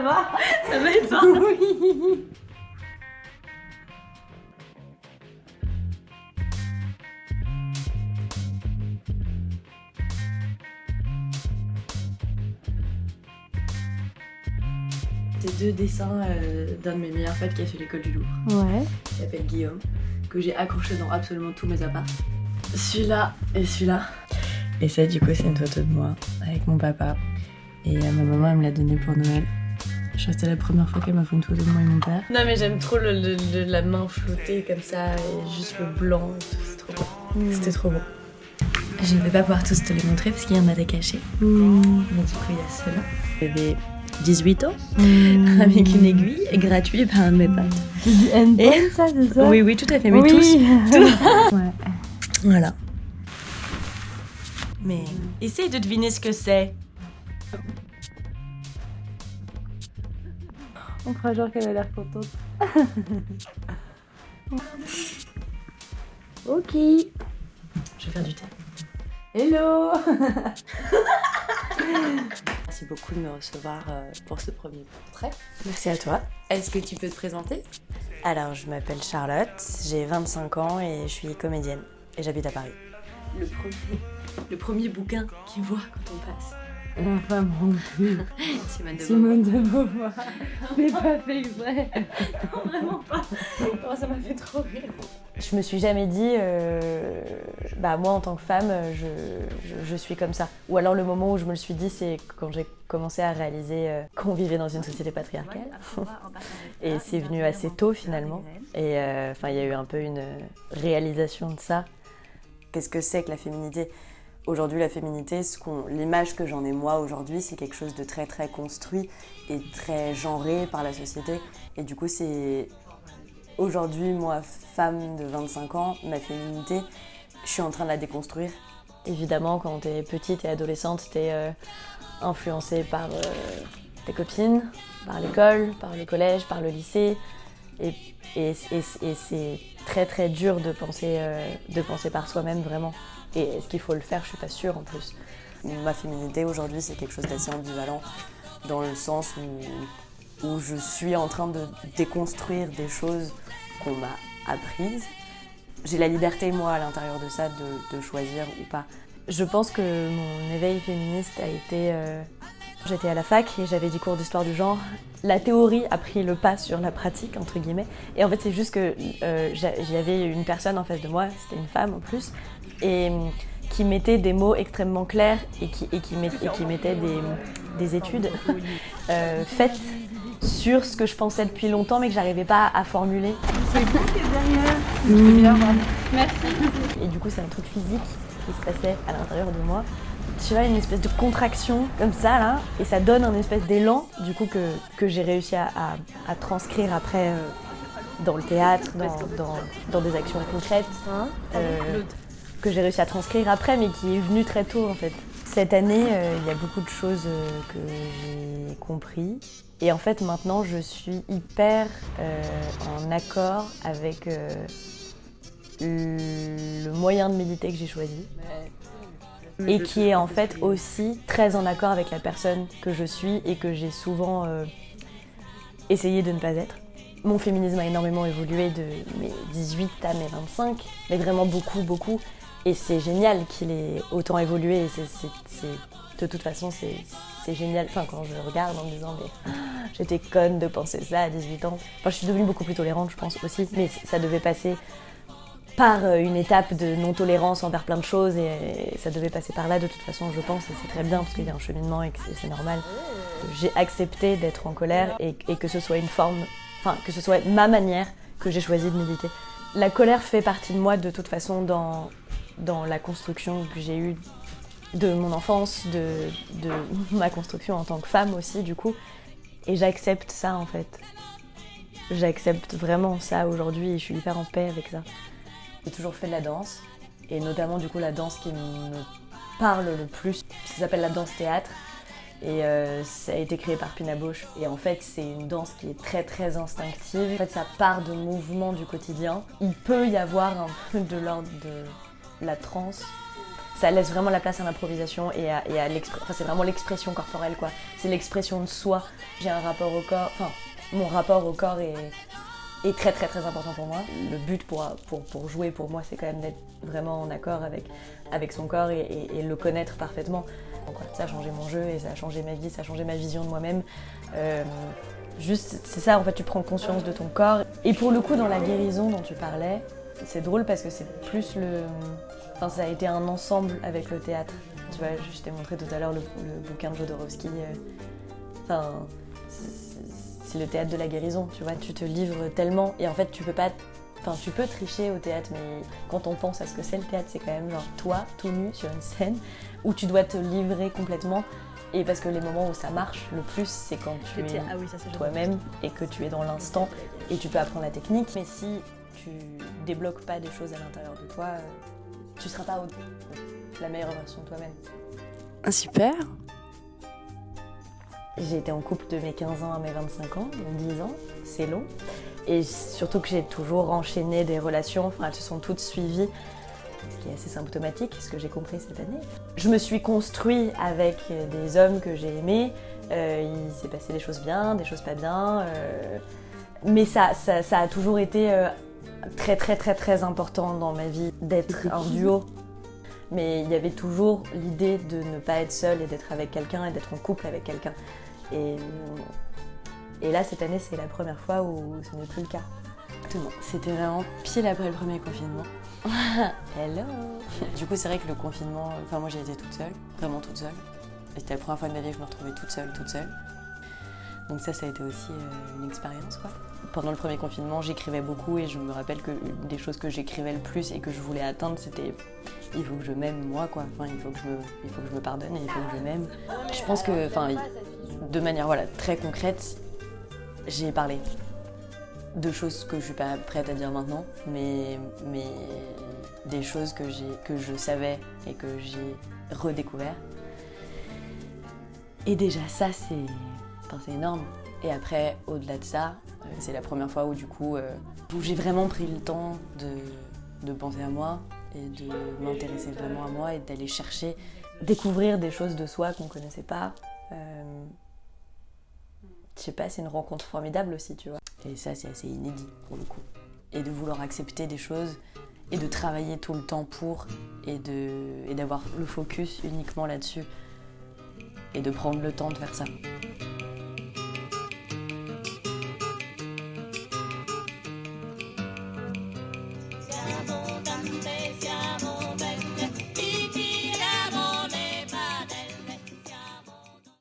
va? Ça va et toi? Oui. C'est 2 dessins d'un de mes meilleurs potes qui a fait l'école du Louvre. Ouais. Qui s'appelle Guillaume, que j'ai accroché dans absolument tous mes apparts. Celui-là et celui-là. Et ça, du coup, c'est une photo de moi avec mon papa. Et ma maman, elle me l'a donné pour Noël. Je crois que c'était la première fois qu'elle m'a fait une photo de moi et mon père. Non, mais j'aime trop la main flottée comme ça, et juste le blanc et tout, c'est trop beau. C'était trop beau. Je ne vais pas pouvoir tous te les montrer parce qu'il y en a des cachés. Mais du coup, il y a ceux-là. J'avais 18 ans, avec une aiguille gratuite par un de mes potes. C'est du handball, ça, c'est ça? Oui, oui, tout à fait, mais oui. tous. Ouais. Voilà. Mais essaye de deviner ce que c'est. On fera genre qu'elle a l'air contente. Ok. Je vais faire du thé. Hello. Merci beaucoup de me recevoir pour ce premier portrait. Merci à toi. Est-ce que tu peux te présenter? Alors, je m'appelle Charlotte, j'ai 25 ans et je suis comédienne. Et j'habite à Paris. Le premier bouquin qui voit quand on passe. La femme rompue. Simone de Beauvoir. Simone de Beauvoir. C'est pas fait exprès. Non, vraiment pas. Oh, ça m'a fait trop rire. Je me suis jamais dit, moi en tant que femme, je suis comme ça. Ou alors le moment où je me le suis dit, c'est quand j'ai commencé à réaliser qu'on vivait dans une société patriarcale. Et c'est venu assez tôt finalement. Et il y a eu un peu une réalisation de ça. Qu'est-ce que c'est que la féminité ? Aujourd'hui, la féminité, l'image que j'en ai moi aujourd'hui, c'est quelque chose de très très construit et très genré par la société. Et du coup, c'est aujourd'hui, moi, femme de 25 ans, ma féminité, je suis en train de la déconstruire. Évidemment, quand t'es petite et adolescente, t'es influencée par tes copines, par l'école, par le collège, par le lycée. Et c'est très très dur de penser par soi-même vraiment. Et est-ce qu'il faut le faire? Je suis pas sûre en plus. Ma féminité aujourd'hui, c'est quelque chose d'assez ambivalent dans le sens où je suis en train de déconstruire des choses qu'on m'a apprises. J'ai la liberté, moi, à l'intérieur de ça, de choisir ou pas. Je pense que mon éveil féministe a été... J'étais à la fac et j'avais des cours d'histoire du genre. La théorie a pris le pas sur la pratique, entre guillemets. Et en fait, c'est juste que j'avais une personne en face de moi, c'était une femme en plus, et qui mettait des mots extrêmement clairs et qui mettait des études faites sur ce que je pensais depuis longtemps mais que j'arrivais pas à formuler. C'est cool qui est derrière. Je peux bien voir. Merci. Et du coup, c'est un truc physique qui se passait à l'intérieur de moi. Tu vois, une espèce de contraction comme ça là, et ça donne un espèce d'élan du coup que j'ai réussi à transcrire après dans le théâtre, dans des actions concrètes, que j'ai réussi à transcrire après mais qui est venu très tôt en fait. Cette année, il y a beaucoup de choses que j'ai compris et en fait maintenant je suis hyper en accord avec le moyen de méditer que j'ai choisi. Et qui est en fait aussi très en accord avec la personne que je suis et que j'ai souvent essayé de ne pas être. Mon féminisme a énormément évolué de mes 18 à mes 25, mais vraiment beaucoup, beaucoup. Et c'est génial qu'il ait autant évolué. De toute façon, c'est génial. Enfin, quand je regarde en me disant mais j'étais conne de penser ça à 18 ans. Enfin, je suis devenue beaucoup plus tolérante, je pense aussi, mais ça devait passer par une étape de non-tolérance envers plein de choses et ça devait passer par là de toute façon, je pense, et c'est très bien parce qu'il y a un cheminement et que c'est normal. J'ai accepté d'être en colère et que ce soit une forme, enfin que ce soit ma manière que j'ai choisi de méditer. La colère fait partie de moi de toute façon dans la construction que j'ai eue de mon enfance, de ma construction en tant que femme aussi du coup, et j'accepte ça en fait. J'accepte vraiment ça aujourd'hui et je suis hyper en paix avec ça. J'ai toujours fait de la danse, et notamment du coup la danse qui me parle le plus, ça s'appelle la danse-théâtre, et ça a été créé par Pina Bausch. Et en fait c'est une danse qui est très très instinctive, en fait ça part de mouvements du quotidien. Il peut y avoir un peu de l'ordre de la transe, ça laisse vraiment la place à l'improvisation et à enfin, c'est vraiment l'expression corporelle, quoi. C'est l'expression de soi. J'ai un rapport au corps, enfin, mon rapport au corps est très très très important pour moi. Le but pour jouer pour moi, c'est quand même d'être vraiment en accord avec son corps et le connaître parfaitement. Donc, ça a changé mon jeu et ça a changé ma vie, ça a changé ma vision de moi-même. Juste, c'est ça, en fait, tu prends conscience de ton corps. Et pour le coup, dans la guérison dont tu parlais, c'est drôle parce que c'est plus Enfin, ça a été un ensemble avec le théâtre. Tu vois, je t'ai montré tout à l'heure le bouquin de Jodorowsky. Enfin, c'est le théâtre de la guérison, tu vois. Tu te livres tellement et en fait, tu peux pas... Enfin, tu peux tricher au théâtre, mais quand on pense à ce que c'est le théâtre, c'est quand même genre toi, tout nu, sur une scène, où tu dois te livrer complètement. Et parce que les moments où ça marche le plus, c'est quand tu es toi-même et que tu es dans l'instant et tu peux apprendre la technique. Mais si tu débloques pas des choses à l'intérieur de toi, tu seras pas la meilleure version de toi-même. Super. J'ai été en couple de mes 15 ans à mes 25 ans, donc 10 ans, c'est long. Et surtout que j'ai toujours enchaîné des relations, enfin elles se sont toutes suivies, ce qui est assez symptomatique, ce que j'ai compris cette année. Je me suis construit avec des hommes que j'ai aimés, il s'est passé des choses bien, des choses pas bien, mais ça a toujours été très très très très important dans ma vie d'être un duo. Mais il y avait toujours l'idée de ne pas être seule et d'être avec quelqu'un et d'être en couple avec quelqu'un. Et là, cette année, c'est la première fois où ce n'est plus le cas. Exactement. C'était vraiment pile après le premier confinement. Hello. Du coup, c'est vrai que le confinement, enfin moi j'ai été toute seule, vraiment toute seule. Et c'était la première fois de ma vie que je me retrouvais toute seule. Donc ça a été aussi une expérience, quoi. Pendant le premier confinement, j'écrivais beaucoup et je me rappelle que une des choses que j'écrivais le plus et que je voulais atteindre, c'était il faut que je m'aime moi, quoi. Enfin, il faut que je me pardonne et il faut que je m'aime. Je pense que, enfin, de manière très concrète, j'ai parlé de choses que je suis pas prête à dire maintenant, mais des choses que je savais et que j'ai redécouvert. Et déjà ça, c'est énorme. Et après, au-delà de ça, c'est la première fois où du coup, où j'ai vraiment pris le temps de penser à moi et de m'intéresser vraiment à moi et d'aller chercher, découvrir des choses de soi qu'on connaissait pas. Je sais pas, c'est une rencontre formidable aussi, tu vois. Et ça, c'est assez inédit pour le coup. Et de vouloir accepter des choses et de travailler tout le temps pour et d'avoir le focus uniquement là-dessus et de prendre le temps de faire ça.